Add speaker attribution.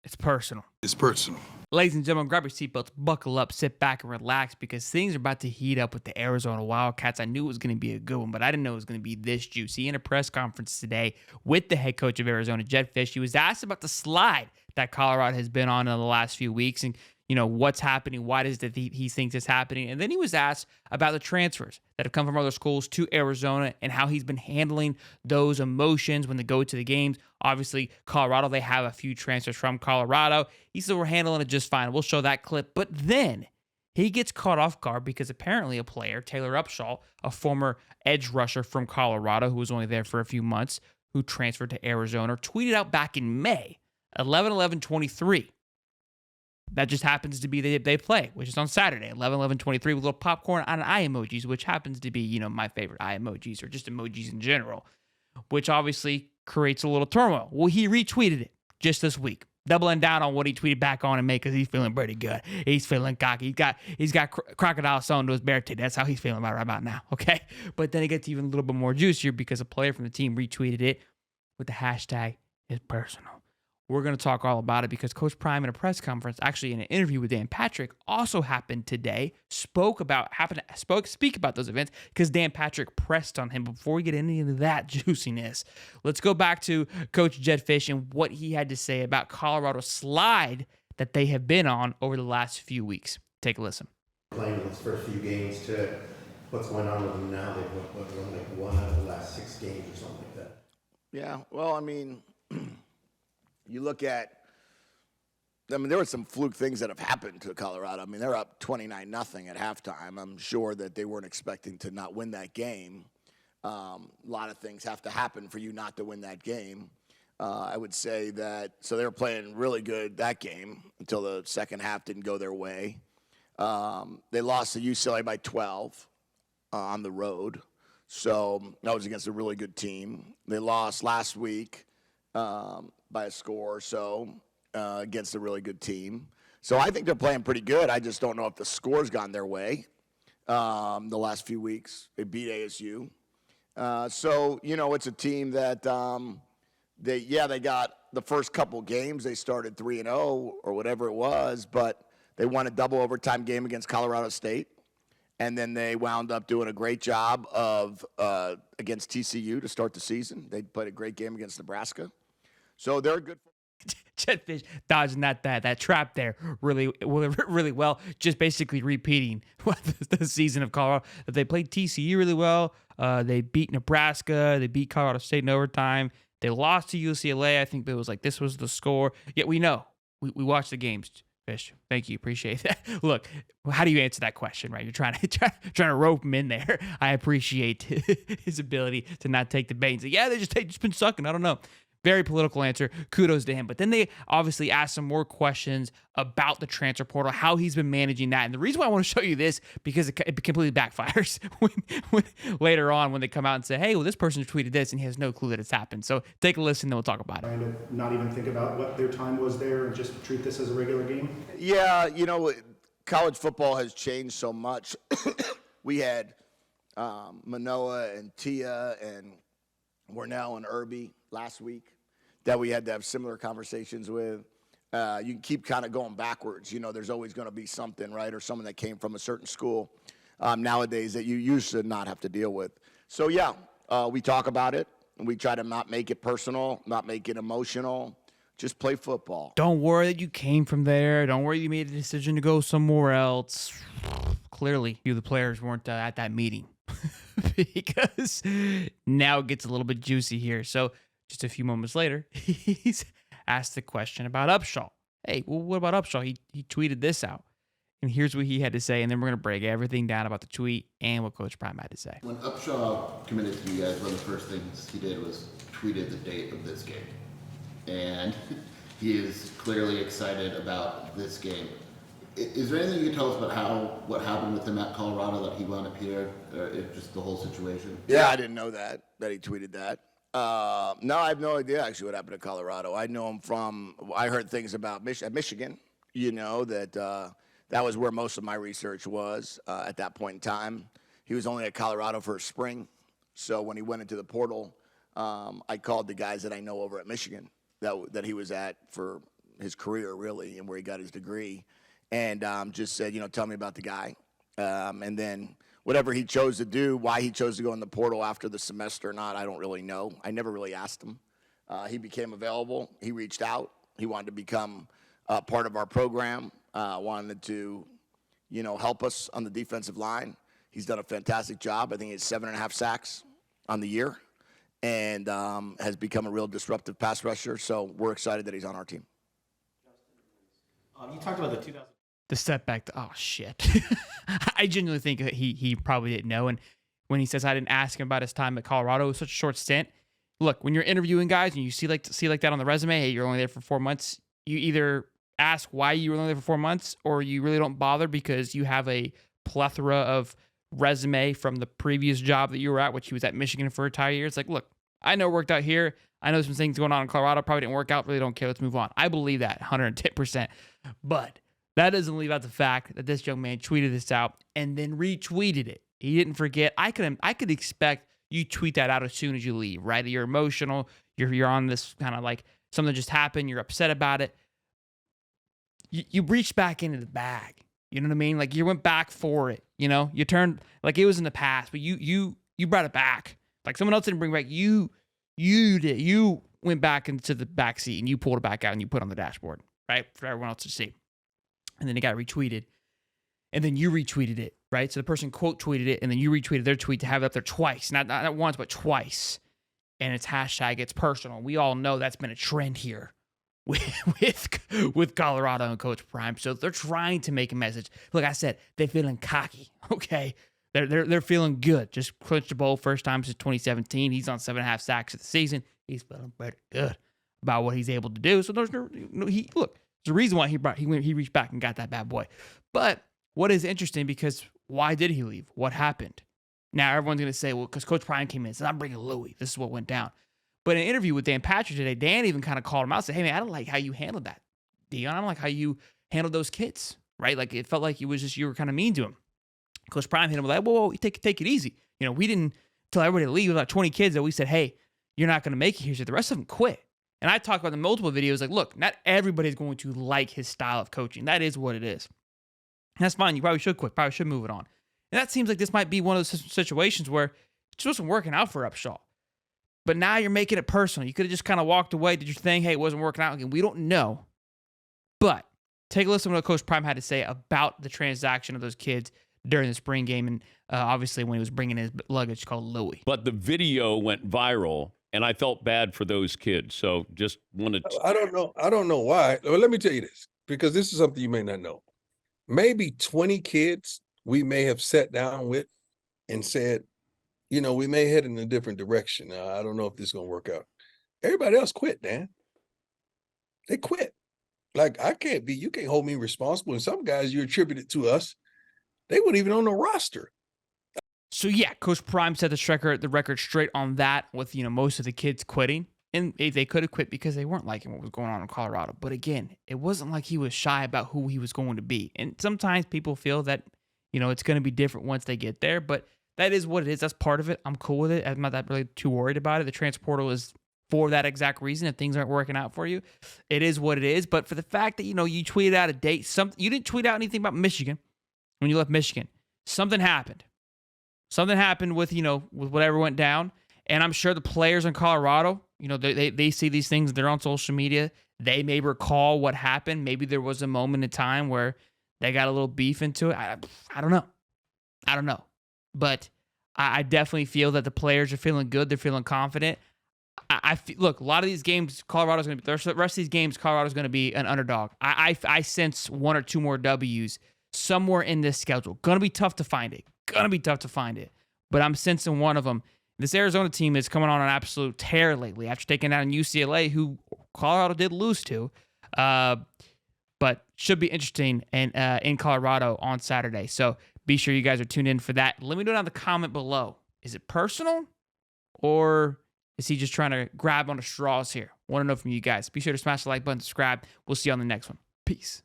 Speaker 1: It's personal.
Speaker 2: It's personal.
Speaker 1: Ladies and gentlemen, grab your seatbelts, buckle up, sit back, and relax because things are about to heat up with the Arizona Wildcats. I knew it was going to be a good one, but I didn't know it was going to be this juicy. In a press conference today with the head coach of Arizona, Jedd Fisch, he was asked about the slide that Colorado has been on in the last few weeks and, what's happening, why does that he thinks it's happening. And then he was asked about the transfers that have come from other schools to Arizona and how he's been handling those emotions when they go to the games. Obviously, Colorado, they have a few transfers from Colorado. He said we're handling it just fine. We'll show that clip. But then he gets caught off guard because apparently a player, Taylor Upshaw, a former edge rusher from Colorado who was only there for a few months, who transferred to Arizona, tweeted out back in May, 11/11/23. That just happens to be they play, which is on Saturday, 11/11/23, with a little popcorn on eye emojis, which happens to be, my favorite eye emojis or just emojis in general, which obviously creates a little turmoil. Well, he retweeted it just this week, doubling down on what he tweeted back on in May because he's feeling pretty good. He's feeling cocky. He's got crocodile sewn to his bare titty. That's how he's feeling right about now, okay? But then it gets even a little bit more juicier because a player from the team retweeted it with the hashtag "is personal." We're going to talk all about it because Coach Prime in a press conference, actually in an interview with Dan Patrick, also happened today, speak about those events because Dan Patrick pressed on him. Before we get into any of that juiciness, let's go back to Coach Jedd Fisch and what he had to say about Colorado's slide that they have been on over the last few weeks. Take a listen.
Speaker 3: Playing those first few games to what's going on with them now. They've won like 1 out of the last 6 games or something like that.
Speaker 4: Yeah, well, I mean, you look at, there were some fluke things that have happened to Colorado. I mean, they're up 29-0 at halftime. I'm sure that they weren't expecting to not win that game. A lot of things have to happen for you not to win that game. I would say that, so they were playing really good that game until the second half didn't go their way. They lost to UCLA by 12 on the road. So that was against a really good team. They lost last week by a score or so against a really good team. So I think they're playing pretty good. I just don't know if the score's gone their way the last few weeks. They beat ASU. So, it's a team that they got the first couple games. They started 3-0 or whatever it was, but they won a double overtime game against Colorado State. And then they wound up doing a great job against TCU to start the season. They played a great game against Nebraska. So they're good.
Speaker 1: Jedd Fisch dodging that trap there really well. Just basically repeating the season of Colorado. That they played TCU really well. They beat Nebraska. They beat Colorado State in overtime. They lost to UCLA. I think it was like this was the score. Yet we know. We watched the games. Fish, thank you, appreciate that. Look, how do you answer that question, right? You're trying to rope him in there. I appreciate his ability to not take the bait and say, yeah, they just been sucking. I don't know. Very political answer. Kudos to him. But then they obviously asked some more questions about the transfer portal, how he's been managing that. And the reason why I want to show you this, because it completely backfires when later on when they come out and say, hey, well, this person tweeted this, and he has no clue that it's happened. So take a listen, then we'll talk about it.
Speaker 5: Trying to not even think about what their time was there and just treat this as a regular game?
Speaker 4: Yeah, college football has changed so much. We had Manoa and Tia and Warnell and Irby last week that we had to have similar conversations with. You can keep kind of going backwards. There's always going to be something, right, or someone that came from a certain school nowadays that you used to not have to deal with. So, yeah, we talk about it, and we try to not make it personal, not make it emotional. Just play football.
Speaker 1: Don't worry that you came from there. Don't worry you made a decision to go somewhere else. Clearly, the players weren't at that meeting because now it gets a little bit juicy here. So just a few moments later, he's asked the question about Upshaw. Hey, well, what about Upshaw? He tweeted this out. And here's what he had to say, and then we're going to break everything down about the tweet and what Coach Prime had to say.
Speaker 6: When Upshaw committed to you guys, one of the first things he did was tweeted the date of this game. And he is clearly excited about this game. Is there anything you can tell us about what happened with him at Colorado that he wound up here, or just the whole situation?
Speaker 4: Yeah, I didn't know that he tweeted that. No, I have no idea actually what happened to Colorado. I know him I heard things about Michigan, that was where most of my research was at that point in time. He was only at Colorado for a spring. So when he went into the portal, I called the guys that I know over at Michigan. that he was at for his career, really, and where he got his degree, and just said, tell me about the guy. And then whatever he chose to do, why he chose to go in the portal after the semester or not, I don't really know. I never really asked him. He became available. He reached out. He wanted to become part of our program, wanted to, help us on the defensive line. He's done a fantastic job. I think he has 7.5 sacks on the year and has become a real disruptive pass rusher. So we're excited that he's on our team.
Speaker 5: You talked about
Speaker 1: The setback. Oh, shit. I genuinely think that he probably didn't know. And when he says I didn't ask him about his time at Colorado, it was such a short stint. Look, when you're interviewing guys and you see like that on the resume, hey, you're only there for 4 months, you either ask why you were only there for 4 months or you really don't bother because you have a plethora of resume from the previous job that you were at, which he was at Michigan for an entire year. It's like, look, I know it worked out here. I know some things going on in Colorado probably didn't work out. Really don't care. Let's move on. I believe that 110%. But that doesn't leave out the fact that this young man tweeted this out and then retweeted it. He didn't forget. I could expect you tweet that out as soon as you leave, right? You're emotional. You're on this kind of like something just happened. You're upset about it. You reached back into the bag. You know what I mean? Like you went back for it. You turned like it was in the past, but you brought it back. Like someone else didn't bring it back. You did. You went back into the back seat and you pulled it back out and you put it on the dashboard, right, for everyone else to see. And then it got retweeted, and then you retweeted it, right? So the person quote tweeted it, and then you retweeted their tweet to have it up there twice, not once, but twice. And it's hashtag it's personal. We all know that's been a trend here with Colorado and Coach Prime. So they're trying to make a message. Look, I said they're feeling cocky. Okay, they're feeling good. Just clinched the bowl first time since 2017. He's on 7.5 sacks of the season. He's feeling pretty good about what he's able to do. So there's no look. There's a reason why he reached back and got that bad boy. But what is interesting because why did he leave? What happened? Now everyone's gonna say, well, because Coach Prime came in, so I'm bringing Louis. This is what went down. But in an interview with Dan Patrick today, Dan even kind of called him out and said, hey, man, I don't like how you handled that, Deion. I don't like how you handled those kids, right? Like, it felt like you were kind of mean to him. Coach Prime hit him like, whoa, take it easy. We didn't tell everybody to leave. About 20 kids that we said, hey, you're not going to make it here. So the rest of them quit. And I talk about the multiple videos, like, look, not everybody's going to like his style of coaching. That is what it is. And that's fine. You probably should quit. Probably should move it on. And that seems like this might be one of those situations where it just wasn't working out for Upshaw. But now you're making it personal. You could have just kind of walked away, did your thing. Hey, it wasn't working out again. We don't know. But take a listen to what Coach Prime had to say about the transaction of those kids during the spring game. And obviously when he was bringing his luggage called Louis.
Speaker 2: But the video went viral, and I felt bad for those kids. So just wanted to...
Speaker 7: I don't know why. Well, let me tell you this, because this is something you may not know. Maybe 20 kids we may have sat down with and said, we may head in a different direction. I don't know if this is going to work out. Everybody else quit, Dan. They quit. Like, you can't hold me responsible. And some guys you attributed to us, they weren't even on the roster.
Speaker 1: So yeah, Coach Prime set the record straight on that with, most of the kids quitting. And they could have quit because they weren't liking what was going on in Colorado. But again, it wasn't like he was shy about who he was going to be. And sometimes people feel that, it's going to be different once they get there. But that is what it is. That's part of it. I'm cool with it. I'm not that really too worried about it. The transfer portal is for that exact reason. If things aren't working out for you, it is what it is. But for the fact that, you tweeted out a date, you didn't tweet out anything about Michigan when you left Michigan. Something happened. Something happened with whatever went down. And I'm sure the players in Colorado, they see these things. They're on social media. They may recall what happened. Maybe there was a moment in time where they got a little beef into it. I don't know. But I definitely feel that the players are feeling good. They're feeling confident. Look, a lot of these games, Colorado's going to be, the rest of these games, Colorado's going to be an underdog. I sense 1 or 2 more W's somewhere in this schedule. Going to be tough to find it. But I'm sensing one of them. This Arizona team is coming on an absolute tear lately after taking down UCLA, who Colorado did lose to. But should be interesting in Colorado on Saturday. So be sure you guys are tuned in for that. Let me know down in the comment below. Is it personal or is he just trying to grab on the straws here? Want to know from you guys. Be sure to smash the like button, subscribe. We'll see you on the next one. Peace.